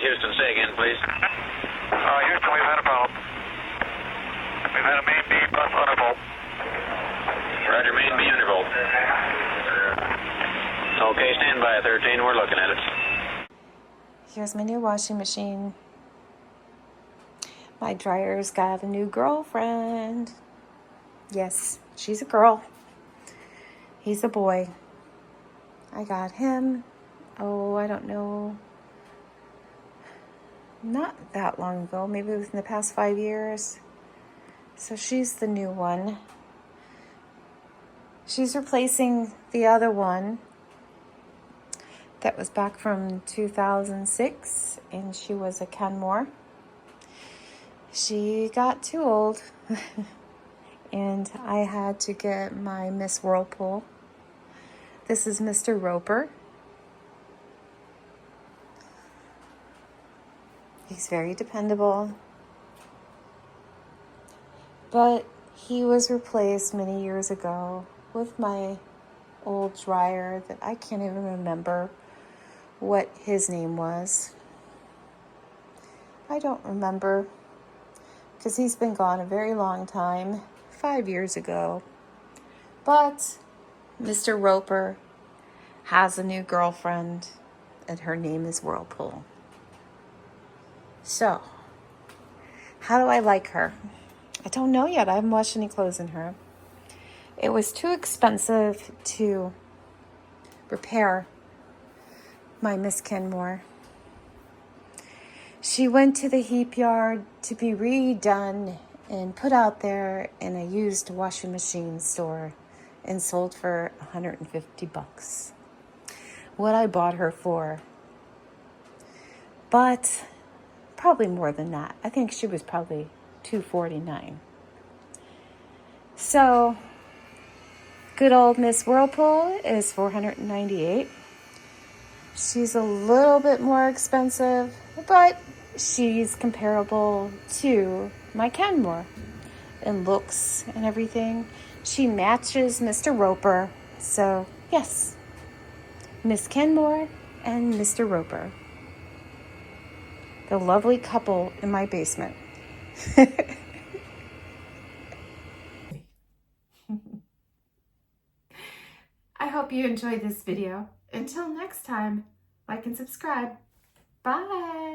Houston, say again, please. Houston, we've had a problem. We've had a main B bus undervolt. Roger, main B undervolt. Okay, stand by, 13. We're looking at it. Here's my new washing machine. My dryer's got a new girlfriend. Yes, she's a girl. He's a boy. I got him, I don't know, not that long ago, maybe within the past 5 years. So she's the new one. She's replacing the other one that was back from 2006, and she was a Kenmore. She got too old, and I had to get my Miss Whirlpool. This is Mr. Roper. He's very dependable, but he was replaced many years ago with my old dryer that I can't even remember what his name was. I don't remember because he's been gone a very long time, 5 years ago. But Mr. Roper has a new girlfriend, and her name is Whirlpool. So, how do I like her? I don't know yet. I haven't washed any clothes in her. It was too expensive to repair my Miss Kenmore. She went to the heap yard to be redone and put out there in a used washing machine store and sold for $150. What I bought her for. But probably more than that. I think she was probably $249. So good old Miss Whirlpool is $498. She's a little bit more expensive, but she's comparable to my Kenmore in looks and everything. She matches Mr. Roper. So, yes, Miss Kenmore and Mr. Roper. The lovely couple in my basement. I hope you enjoyed this video. Until next time, like and subscribe. Bye.